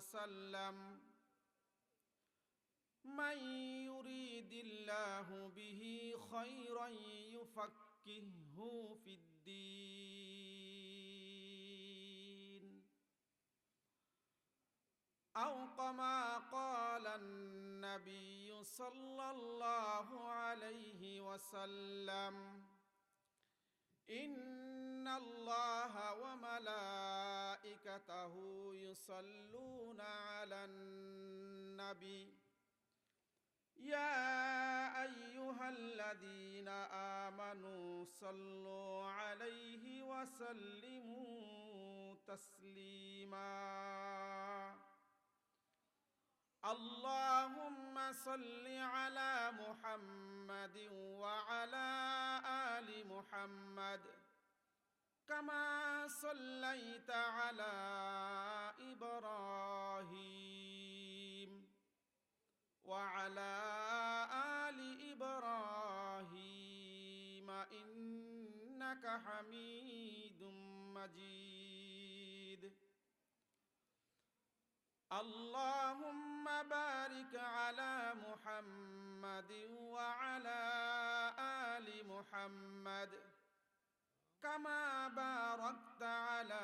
وسلم من يريد الله به خيرا يفقهه في الدين أو كما قال النبي صلى الله عليه وسلم إن الله وملائكته يصلون على النبي يا أيها الذين آمنوا صلوا عليه وسلموا تسليما اللهم صل على محمد وعلى آل محمد كما صليت على إبراهيم وعلى آل إبراهيم إنك حميد مجيد اللهم بارك على محمد وعلى آل محمد كما باركت على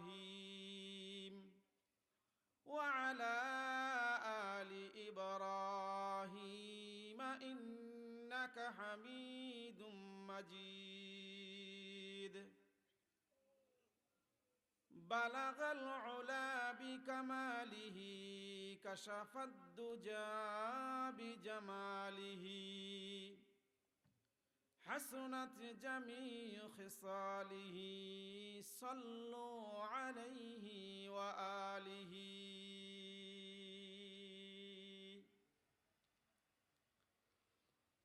إبراهيم وعلى آل إبراهيم إنك حميد مجيد بلغ العلا بكماله كشف الدجى بجماله حسنت جميع خصاله صلوا عليه وآله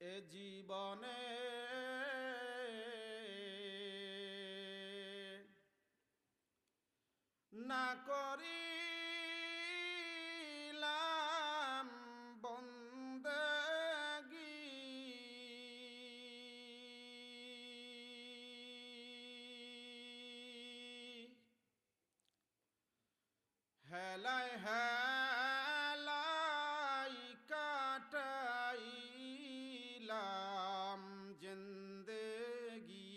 এ জীবনে না করিলাম বন্দেগী হেলায় হেলায় কাটাইলাম জিন্দেগী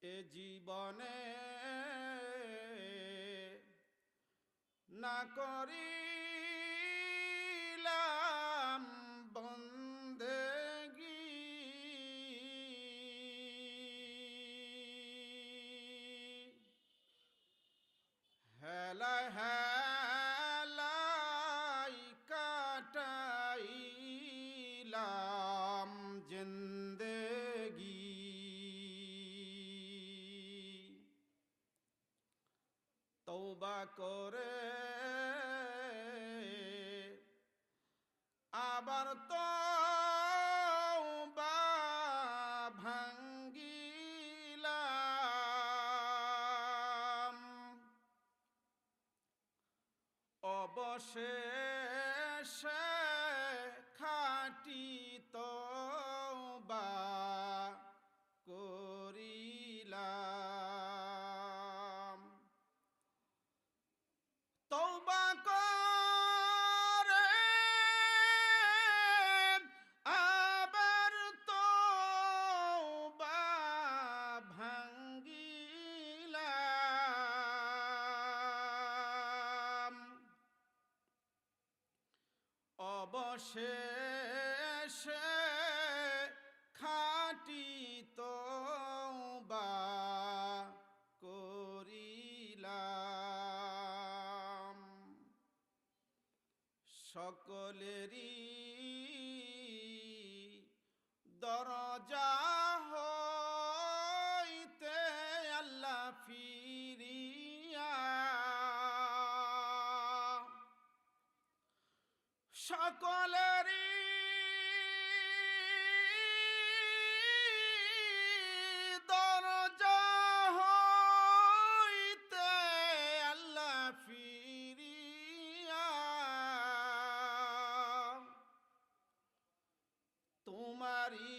এ জীবনে না করিলাম বন্দেগী হেলায় হেলায় কাটাইলাম জিন্দেগী তওবা করে আবার তওবা ভাঙ্গিলাম অবশেষে খাঁটি তওবা করিলাম তওবা করে আবার তওবা ভাঙ্গিলাম অবশেষে খাঁটি তওবা করিলাম সকলেরই দরজা হইতে আল্লাহ ফিরিয়া সকলেরই দরজা হইতে আল্লাহ ফিরিয়া তোমারি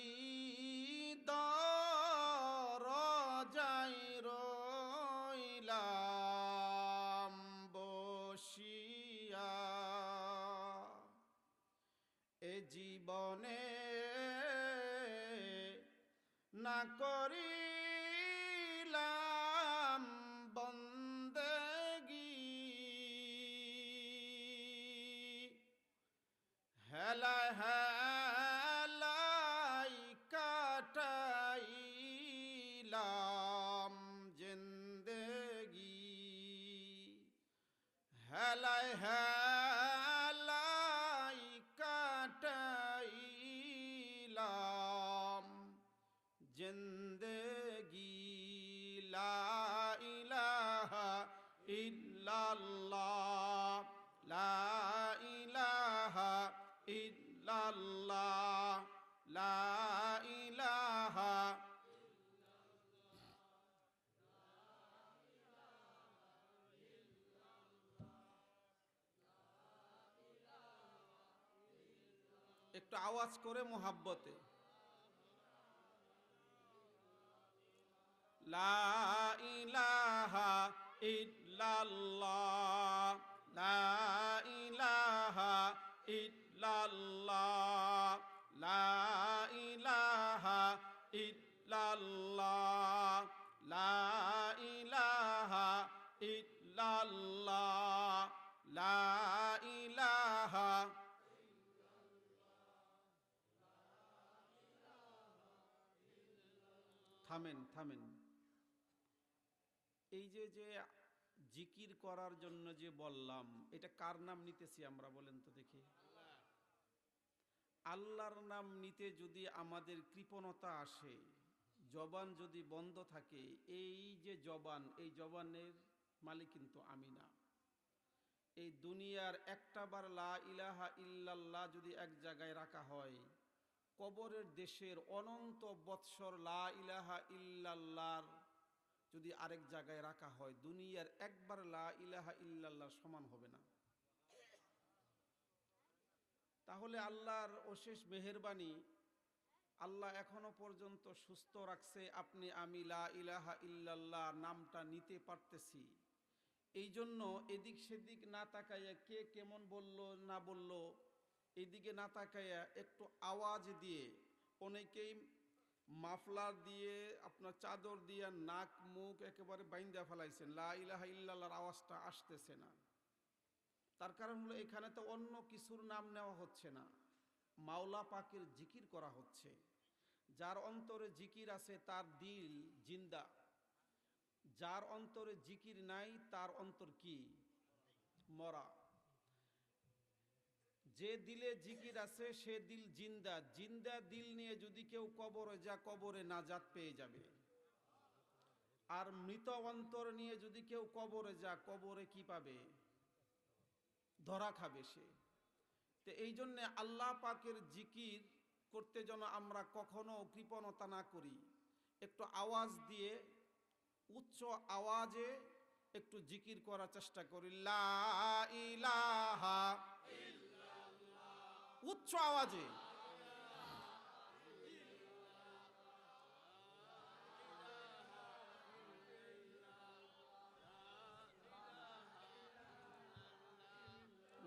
করিলাম বন্দেগি হেলায় হেলাই কাটাইলাম জিন্দেগি হেলায় হেলাই কাটাইলাম জিন্দেগি লা ইলাহা ইল্লাল্লাহ লা ইলাহা ইল্লাল্লাহ লা ইলাহা একটু আওয়াজ করে মোহাব্বতে লা ইলাহা ইল্লাল্লাহ লা ইলাহা ইল্লাল্লাহ লা ইলাহা ইল্লাল্লাহ লা ইলাহা ইল্লাল্লাহ লা ইলাহা থামেন থামেন এই যে জিকির করার জন্য যে বললাম এটা কার নাম নিতেছি আমরা বলেন তো দেখি আল্লাহর নাম নিতে যদি আমাদের কৃপণতা আসে জবান যদি বন্ধ থাকে এই যে জবান এই জবানের মালিক কিন্তু আমি না এই দুনিয়ার একটা বার লা ইলাহা ইল্লাল্লাহ যদি এক জায়গায় রাখা হয় কবরের দেশের অনন্ত বৎসর লা ইলাহা ইল্লাল্লাহর যদি আরেক জায়গায় রাখা হয় দুনিয়ার একবার লা ইলাহা ইল্লাল্লাহর সমান হবে না তাহলে আল্লাহর অশেষ মেহেরবানি আল্লাহ এখনো পর্যন্ত সুস্থ রাখছে আপনি আমি লা ইলাহা ইল্লাল্লাহ নামটা নিতে পারতেছি এই জন্য এদিক সেদিক না তাকাইয়া কে কেমন বলল না বলল এদিকে না তাকাইয়া একটু আওয়াজ দিয়ে অনেকেই মাফলার দিয়ে আপনার চাদর দিয়ে নাক মুখ একেবারে বাইন্দা ফেলাইছেন লা ইলাহা ইল্লাল্লাহর আওয়াজটা আসতেছে না তার কারণ হলো এখানে তো অন্য কিছুর নাম নেওয়া হচ্ছে না মাওলা পাকের জিকির করা হচ্ছে যার অন্তরে জিকির আছে তার দিল জিন্দা যার অন্তরে জিকির নাই তার অন্তর কি মরা যে দিলে জিকির আছে সে দিল জিন্দা জিন্দা দিল নিয়ে যদি কেউ কবরে যা কবরে নাজাত পেয়ে যাবে আর মৃত অন্তর নিয়ে যদি কেউ কবরে যা কবরে কি পাবে ধরা খাবে সে তো এই জন্য আল্লাহ পাকের জিকির করতে যেন আমরা কখনো কৃপণতা না করি একটু আওয়াজ দিয়ে উচ্চ আওয়াজে একটু জিকির করার চেষ্টা করি লা ইলাহা উচ্চ আওয়াজে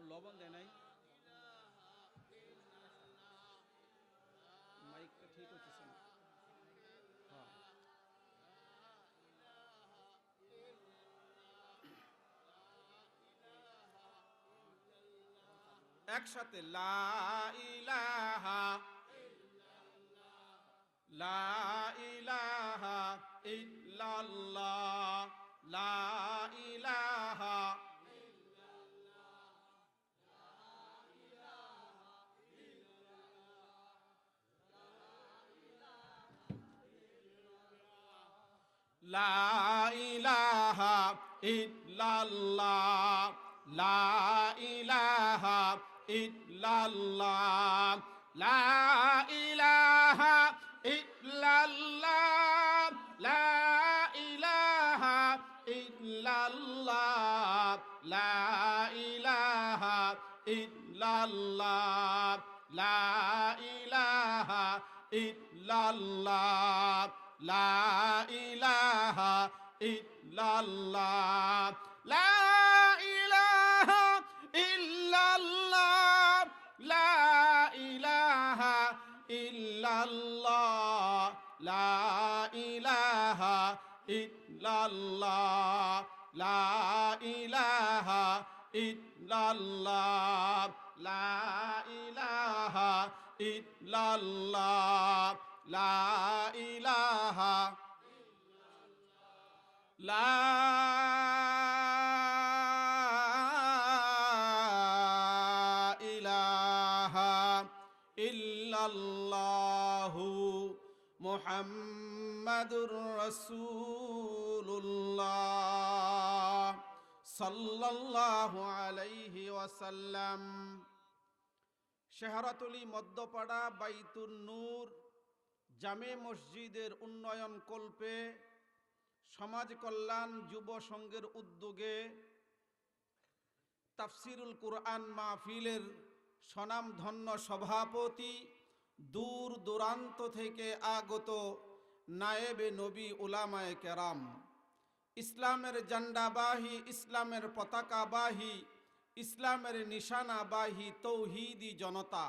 লবণ দেয় নাই মাইকটা ঠিক হচ্ছে না হ্যাঁ একসাথে লা ইলাহা লা ইলাহা ইল্লাল্লাহ লা ইলাহা লা ইলাহা ইল্লাল্লাহ লা ইলাহা ইল্লাল্লাহ লা ইলাহা ইল্লাল্লাহ লা ইলাহা ইল্লাল্লাহ লা ইলাহা ইল্লাল্লাহ লা ইলাহা ইল্লাল্লাহ লা ইলাহা ইল্লাল্লাহ লা ইলাহা ইল্লাল্লাহ লা ইলাহা ইল্লাল্লাহ লা ইলাহা ইল্লাল্লাহ লা ইলাহা ইল্লাল্লাহ লা ইলাহা ইল্লাল্লাহ লা ইলাহা লা ইলাহা ইল্লাল্লাহু মুহাম্মাদুর রাসূলুল্লাহ সাল্লাল্লাহু আলাইহি ওয়াসাল্লাম। শেহরাতলী মধ্যপাড়া বাইতুন নূর জামে মসজিদের উন্নয়ন কল্পে সমাজ কল্যাণ যুব সংঘের উদ্যোগে তাফসিরুল কুরআন মাহফিলের স্বনামধন্য সভাপতি, দূর দূরান্ত থেকে আগত নায়েবে নবী উলামায়ে কেরাম, ইসলামের জান্ডাবাহী, ইসলামের পতাকাবাহী, ইসলামের নিশানাবাহী তৌহিদি জনতা,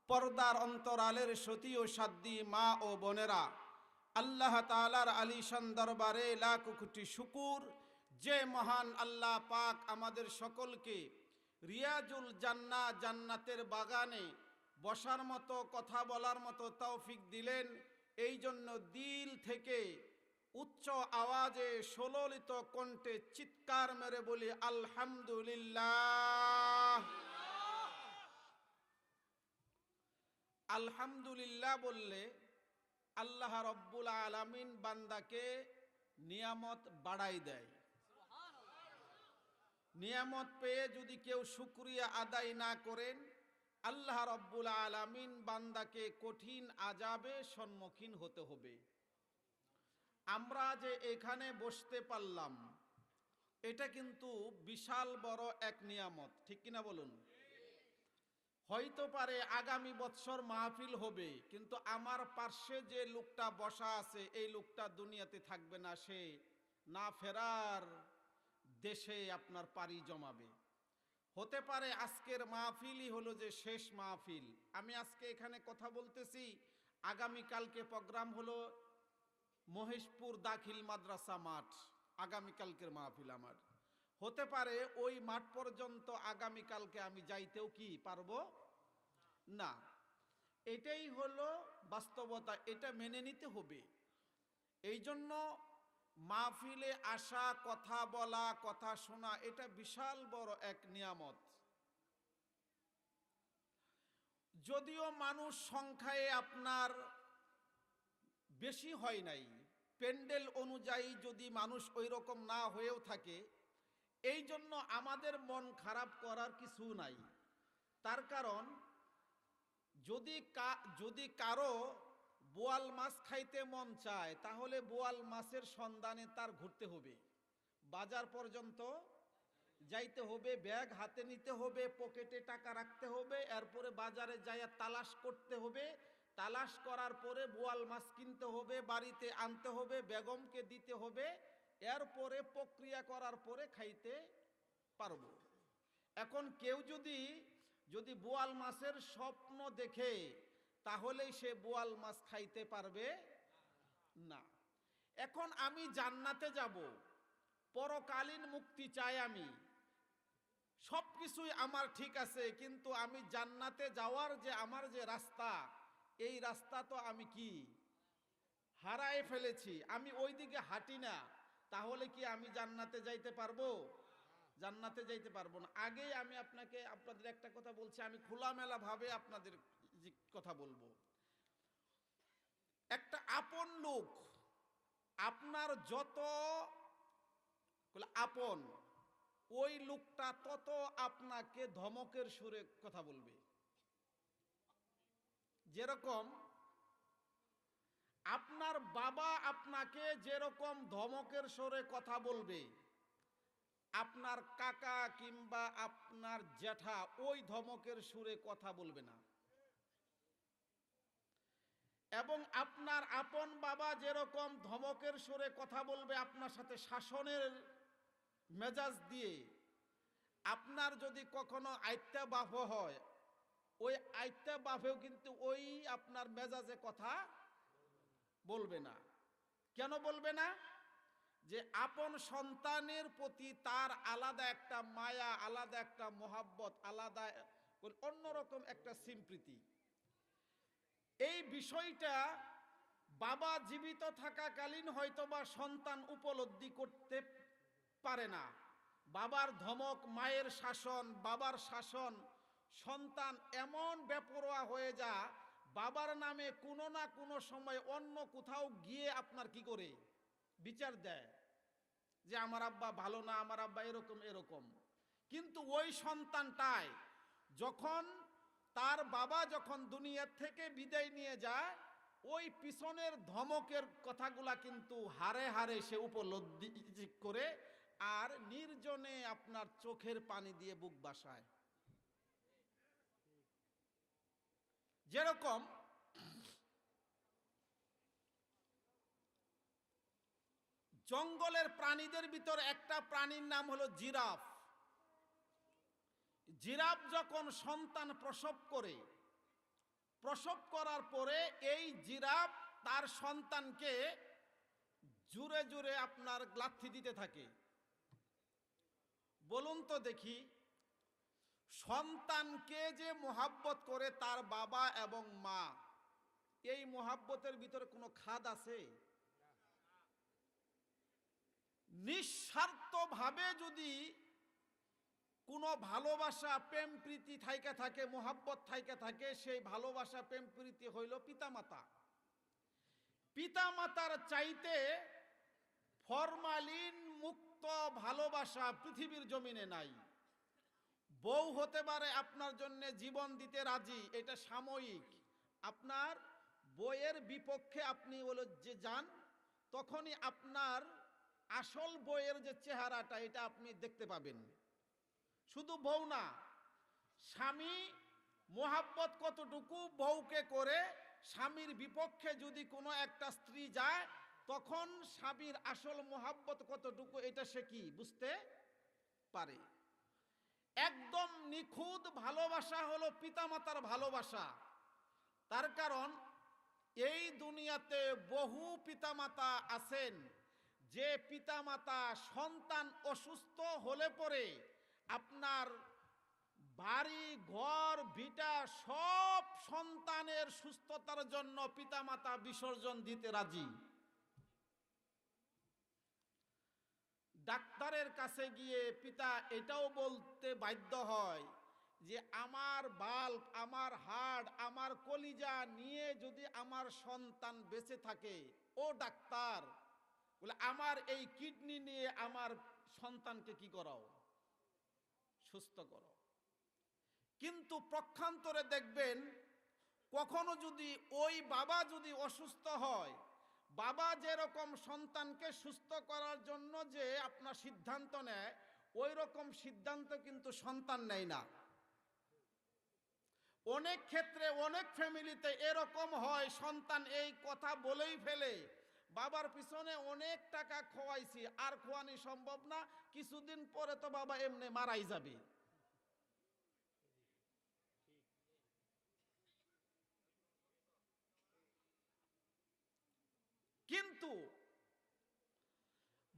পর্দার অন্তরালের সতী ও সাদ্দী মা ও বোনেরা, আল্লাহ তাআলার আলিশান দরবারে লাখ কোটি শুকুর যে মহান আল্লাহ পাক আমাদের সকলকে রিয়াজুল জান্নাহ জান্নাতের বাগানে বসার মতো, কথা বলার মতো তৌফিক দিলেন। এই জন্য দিল থেকে উচ্চ আওয়াজে সুললিত কণ্ঠে চিৎকার মেরে বলি আলহামদুলিল্লাহ। আলহামদুলিল্লাহ বললে আল্লাহ রব্বুল আলামিন বান্দাকে নিয়ামত বাড়াই দেয়। নিয়ামত পেয়ে যদি কেউ শুকরিয়া আদায় না করেন, আল্লাহ রব্বুল আলামিন বান্দাকে কঠিন আযাবে সম্মুখীন হতে হবে। আমরা যে এখানে বসতে পারলাম, এটা কিন্তু বিশাল বড় এক নিয়ামত, ঠিক কিনা বলুন? হয়তো পারে আগামী বছর মাহফিল হবে, কিন্তু আমার পার্শ্বে যে লোকটা বসা আছে এই লোকটা দুনিয়াতে থাকবে না, সে না ফেরার দেশে আপনার পাড়ি জমাবে। হতে পারে আজকের মাহফিলই হলো যে শেষ মাহফিল। আমি আজকে এখানে কথা বলতেছি, আগামীকালকে প্রোগ্রাম হলো মহেশপুর দাখিল মাদ্রাসা মাঠ, আগামীকালকের মাহফিল আমার। হতে পারে ওই মাঠ পর্যন্ত আগামীকালকে আমি যাইতেও কি পারবো না। এটাই হলো বাস্তবতা, এটা মেনে নিতে হবে। এই জন্য মাহফিলে আসা, কথা বলা, কথা শোনা, এটা বিশাল বড় এক নিয়ামত। যদিও মানুষ সংখ্যায় আপনার বেশি হয় নাই, প্যান্ডেল অনুযায়ী যদি মানুষ ওই রকম না হয়েও থাকে, এই জন্য আমাদের মন খারাপ করার কিছু নাই। তার কারণ যদি কারো বোয়াল মাছ খাইতে মন চায়, তাহলে বোয়াল মাছের সন্ধানে তার ঘুরতে হবে, বাজার পর্যন্ত যাইতে হবে, ব্যাগ হাতে নিতে হবে, পকেটে টাকা রাখতে হবে, এরপরে বাজারে যাইয়া তালাশ করতে হবে, তালাশ করার পরে বোয়াল মাছ কিনতে হবে, বাড়িতে আনতে হবে, বেগমকে দিতে হবে, এরপরে প্রক্রিয়া করার পরে খাইতে পারবো। এখন কেউ যদি বোয়াল মাছের স্বপ্ন দেখে, তাহলেই সে বোয়াল মাছ খাইতে পারবে না। এখন আমি জান্নাতে যাব, পরকালীন মুক্তি চাই, আমি সবকিছুই আমার ঠিক আছে, কিন্তু আমি জান্নাতে যাওয়ার যে আমার যে রাস্তা, এই রাস্তা তো আমি কি হারায় ফেলেছি, আমি ওই দিকে হাঁটি না, তাহলে কি আমি জান্নাতে যাইতে পারবো? জান্নাতে যাইতে পারবো না। আগেই আমি আপনাদের একটা কথা বলছি, আমি খোলামেলা ভাবে আপনাদের কথা বলবো। একটা আপন লোক আপনার যত আপন, ওই লোকটা তত আপনাকে ধমকের সুরে কথা বলবে। যেরকম আপনার বাবা আপনাকে যেরকম ধমকের সুরে কথা বলবে, আপনার কাকা কিংবা আপনার জ্যাঠা ওই ধমকের সুরে কথা বলবে না। এবং আপনার আপন বাবা যেরকম ধমকের সুরে কথা বলবে আপনার সাথে, শাসনের মেজাজ দিয়ে, আপনার যদি কখনো আইত্যা বাপ হয়, ওই আইত্যা বাপেও কিন্তু ওই আপনার মেজাজে কথা বলবে না। কেন বলবে না? যে আপন সন্তানের প্রতি তার আলাদা একটা মায়া, আলাদা একটা মোহাব্বত, আলাদা অন্যরকম একটা সিম্প্রীতি। এই বিষয়টা বাবা জীবিত থাকাকালীন হয়তোবা সন্তান উপলব্ধি করতে পারে না। বাবার ধমক, মায়ের শাসন, বাবার শাসন, সন্তান এমন বেপরোয়া হয়ে যা বাবার নামে কোনো না কোনো সময় অন্য কোথাও গিয়ে আপনার কি করে বিচার দেয় যে আমার আব্বা ভালো না, আমার আব্বা এরকম এরকম। কিন্তু ওই সন্তানটাই যখন তার বাবা যখন দুনিয়া থেকে বিদায় নিয়ে যায়, ওই পিছনের ধমকের কথাগুলা কিন্তু হারে হারে সে উপলব্ধি করে আর নির্জনে আপনার চোখের পানি দিয়ে বুক বাসায়। যেরকম জঙ্গলের প্রাণীদের ভিতর একটা প্রাণীর নাম হলো জিরাফ। জিরাফ যখন সন্তান প্রসব করে, প্রসব করার পরে এই জিরাফ তার সন্তানকে জুড়ে জুড়ে আপনার লাথি দিতে থাকে। বলুন তো দেখি, সন্তানকে যে মোহাব্বত করে তার বাবা এবং মা, এই মোহাব্বতের ভিতরে কোনো খাদ আছে? নিঃস্বার্থভাবে যদি কোনো ভালোবাসা প্রেম প্রীতি থাইকা থাকে, মোহাব্বত থাইকা থাকে, সেই ভালোবাসা প্রেম প্রীতি হইল পিতামাতা। পিতামাতার চাইতে ফরমালিন মুক্ত ভালোবাসা পৃথিবীর জমিনে নাই। বউ হতে পারে আপনার জন্য জীবন দিতে রাজি, এটা সাময়িক। আপনার বইয়ের বিপক্ষে আপনি বলে যে যান, তখনই আপনার আসল বইয়ের যে চেহারাটা এটা আপনি দেখতে পাবেন। শুধু বউ না, স্বামী মোহাব্বত কতটুকু বউকে করে, স্বামীর বিপক্ষে যদি কোনো একটা স্ত্রী যায়, তখন স্বামীর আসল মোহাব্বত কতটুকু এটা সে কি বুঝতে পারে। একদম নিখুঁত ভালোবাসা হলো পিতামাতার ভালোবাসা। তার কারণ এই দুনিয়াতে বহু পিতামাতা আছেন যে পিতামাতা সন্তান অসুস্থ হলে পরে আপনার বাড়ি ঘর ভিটা সব সন্তানের সুস্থতার জন্য পিতামাতা বিসর্জন দিতে রাজি। ডাক্তারের কাছে গিয়ে পিতা এটাও বলতে বাধ্য হয় যে আমার বাল্ব, আমার হাড়, আমার কলিজা নিয়ে যদি আমার সন্তান বেঁচে থাকে, ও ডাক্তার বলে আমার এই কিডনি নিয়ে আমার সন্তানকে কি করাও, সুস্থ করো। কিন্তু পক্ষান্তরে দেখবেন কখনো যদি ওই বাবা যদি অসুস্থ হয়, বাবা যেরকম সন্তানকে সুস্থ করার জন্য যে আপনার সিদ্ধান্ত নেয়, ওই রকম সিদ্ধান্ত কিন্তু সন্তান নেয় না। অনেক ক্ষেত্রে অনেক ফ্যামিলিতে এরকম হয়, সন্তান এই কথা বলেই ফেলে, বাবার পিছনে অনেক টাকা খোয়াইছি আর খোয়ানি সম্ভব না, কিছুদিন পরে তো বাবা এমনি মারাই যাবে। কিন্তু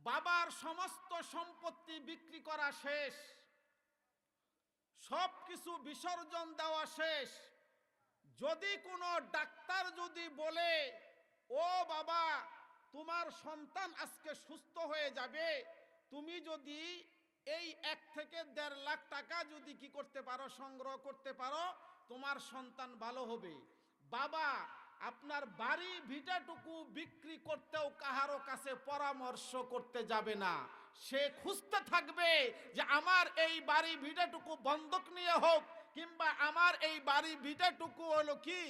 বাবার সমস্ত সম্পত্তি বিক্রি করা শেষ, সব কিছু বিসর্জন দেওয়া শেষ, যদি কোনো ডাক্তার যদি বলে ও বাবা তোমার সন্তান আজকে সুস্থ হয়ে যাবে, তুমি যদি এই 1 থেকে 1.5 লাখ টাকা যদি কি করতে পারো, সংগ্রহ করতে পারো, তোমার সন্তান ভালো হবে। বাবা আপনার বাড়ি ভিটাটুকু বিক্রি করতেও কাহারো কাছে পরামর্শ করতে যাবে না, সে খুঁজতে থাকবে যে আমার এই বাড়ি ভিটাটুকু বন্ধক নিয়ে হোক, কিংবা আমার এই বাড়ি ভিটাটুকু হলো কি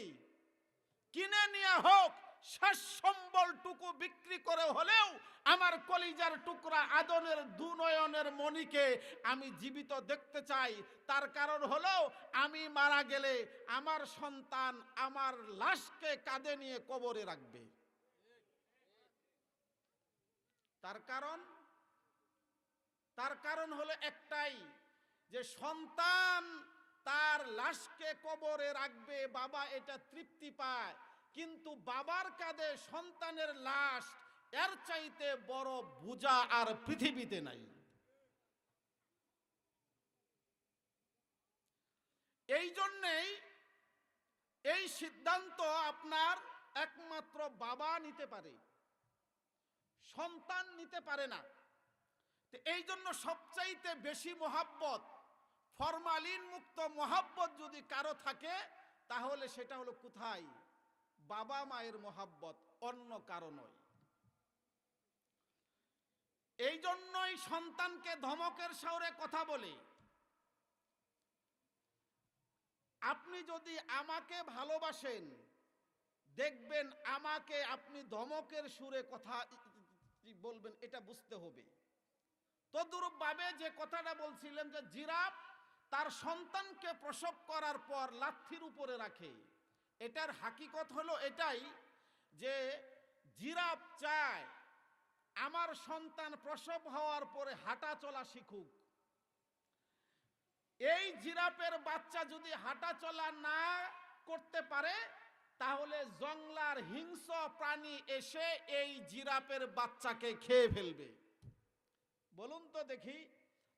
কিনে নিয়ে হোক, শেষ সম্বলটুকু বিক্রি করে হলেও আমার কলিজার টুকরা আদনের দুনয়নের মণিকে আমি জীবিত দেখতে চাই। তার কারণ হলো আমি মারা গেলে আমার সন্তান আমার লাশকে কাঁধে নিয়ে কবরে রাখবে। তার কারণ হলো একটাই, যে সন্তান তার লাশকে কবরে রাখবে, বাবা এটা তৃপ্তি পায়, কিন্তু বাবার কাঁধে সন্তানের লাশ এর চাইতে বড় বোঝা আর পৃথিবীতে নাই। এই জন্যেই এই সিদ্ধান্ত আপনার একমাত্র বাবা নিতে পারে, সন্তান নিতে পারে না। তো এই জন্য সবচাইতে বেশি মহাব্বত, ফরমালিন মুক্ত মহাব্বত যদি কারো থাকে তাহলে সেটা হলো কোথায়? বাবা মায়ের মহাব্বত, অন্য কারো নয়। এই জন্যই সন্তানকে ধমকের সুরে কথা বলে, আপনি যদি আমাকে ভালোবাসেন দেখবেন আমাকে আপনি ধমকের সুরে কথা বলবেন, এটা বুঝতে হবে। তদ্রূপ ভাবে যে কথাটা বলছিলেন যে জিরাফ তার সন্তানকে প্রসব করার পর লাথির উপরে রাখে, এটার হাকিকত হলো এটাই যে জিরাফ চায় আমার সন্তান প্রসব হওয়ার পরে হাঁটা চলা শিখুক। এই জিরাফের বাচ্চা যদি হাঁটা চলা না করতে পারে তাহলে জঙ্গলার হিংস্র প্রাণী এসে এই জিরাফের বাচ্চাকে খেয়ে ফেলবে। বলুন তো দেখি,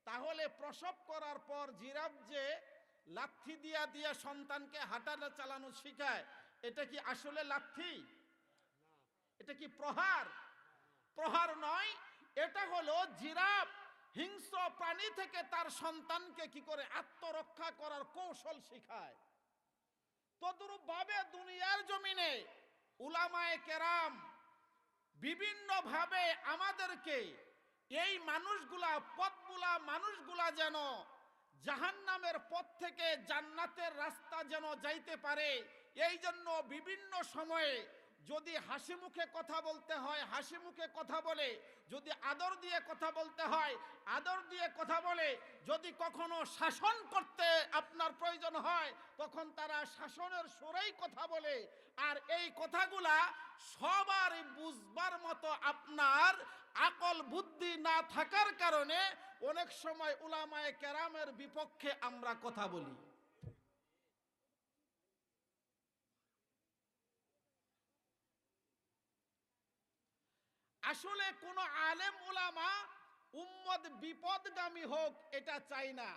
তাহলে প্রসব করার পর জিরাফ যে লাথি দিয়া দিয়া সন্তানকে হাঁটা চালানো শিখায়, এটা কি আসলে লাথি? এটা কি প্রহার? প্রহার নয়, এটা হলো জিরাফ হিংস্র প্রাণী থেকে তার সন্তানকে কি করে আত্মরক্ষা করার কৌশল শিখায়। তদ্রূপ ভাবে দুনিয়ার জমিনে উলামায়ে কেরাম বিভিন্ন ভাবে আমাদেরকে এই মানুষগুলা, পথগুলা মানুষগুলা যেন জাহান্নামের পথ থেকে জান্নাতের রাস্তা যেন যাইতে পারে, এই জন্য বিভিন্ন সময়ে যদি হাসি মুখে কথা বলতে হয় হাসি মুখে কথা বলে, যদি আদর দিয়ে কথা বলতে হয় আদর দিয়ে কথা বলে, যদি কখনো শাসন করতে আপনার প্রয়োজন হয় তখন তারা শাসনের সুরেই কথা বলে। আর এই কথাগুলা সবার বুঝবার মতো আপনার আকল বুদ্ধি না থাকার কারণে অনেক সময় উলামায়ে কেরামের বিপক্ষে আমরা কথা বলি। আসলে কোন আলেম উলামা উম্মত বিপদগামী হোক এটা চাই না।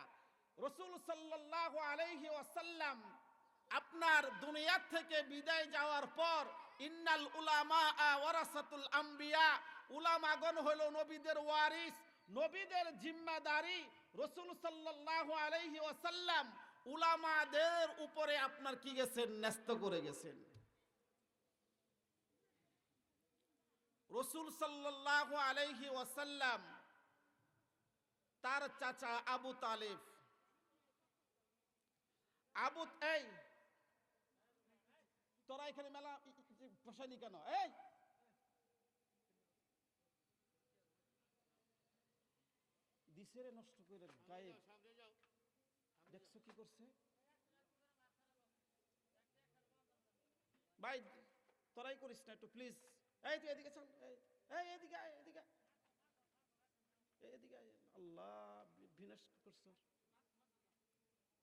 রাসূল সাল্লাল্লাহু আলাইহি ওয়াসাল্লাম আপনার দুনিয়া থেকে বিদায় যাওয়ার পর ইন্নাল উলামা ওয়ারাসাতুল আম্বিয়া, উলামাগণ হলো নবীদের ওয়ারিস, নবীদের জিম্মাদারি। রাসূল সাল্লাল্লাহু আলাইহি ওয়াসাল্লাম উলামাদের উপরে আপনার কি গেছেন? ন্যস্ত করে গেছেন। রাসূল সাল্লাল্লাহু আলাইহি ওয়াসাল্লাম তার চাচা আবু তালেব, এই তোরা এখানে মেলা বসানি কেন? এই দিশেরে নষ্ট করে গায়ে দেখছো কি করছে ভাই? তোরাই করিস না একটু প্লিজ। এই তুই এদিকে চল, এই এদিকে আয়, এদিকে এদিকে আয়। আল্লাহ বিনাশ করছো,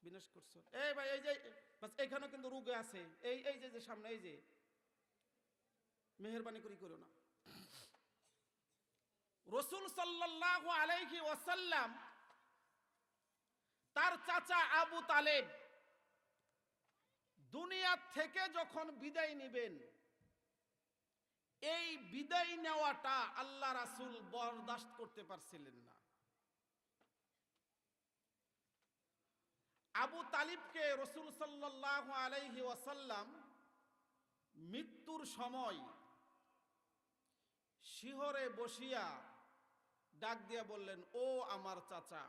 বিনাশ করছো। এই ভাই এই যে বাস এখানে কিন্তু রোগে আছে, এই এই যে সামনে, এই যে মেহেরবানি করি করো না। রাসূল সাল্লাল্লাহু আলাইহি ওয়াসাল্লাম তার চাচা আবু তালেব দুনিয়া থেকে যখন বিদায় নেবেন, এই বিদায় নেওয়াটা আল্লাহ রাসূল বরদাস্ত করতে পারছিলেন না। আবু তালিবকে রাসূল সাল্লাল্লাহু আলাইহি ওয়াসাল্লাম মৃত্যুর সময় শিহরে বসিয়া ডাক দিয়া বললেন, ও আমার চাচা,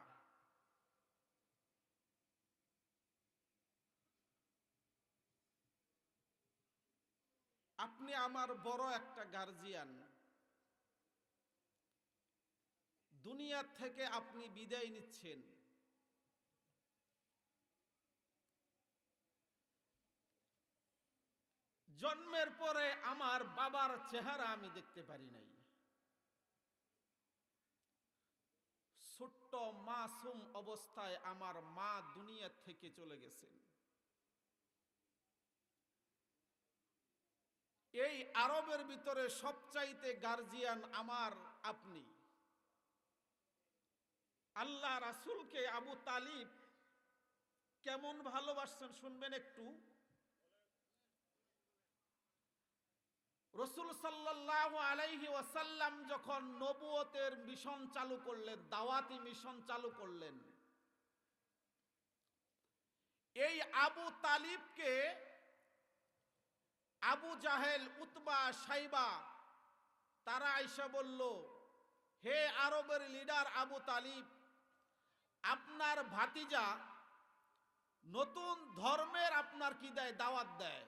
আপনি আমার বড় একটা গার্জিয়ান, দুনিয়া থেকে আপনি বিদায় নিচ্ছেন, জন্মের পরে আমার বাবার চেহারা আমি দেখতে পারি নাই, ছোট্ট মাসুম অবস্থায় আমার মা দুনিয়া থেকে চলে গেছেন। এই আরবের ভিতরে সবচাইতে গার্জিয়ান আমার আপনি। আল্লাহ রাসূলকে আবু তালিব কেমন ভালোবাসছেন শুনবেন একটু। রাসূল সাল্লাল্লাহু আলাইহি ওয়াসাল্লাম যখন নবুয়তের মিশন চালু করলেন, দাওয়াতি মিশন চালু করলেন, এই আবু তালিবকে আবু জাহেল, উতবা, সাইবা তারা আইসা বলল, হে আরবের লিডার আবু তালিব, আপনার ভাতিজা নতুন ধর্মের আপনার কি দেয়, দাওয়াত দেয়।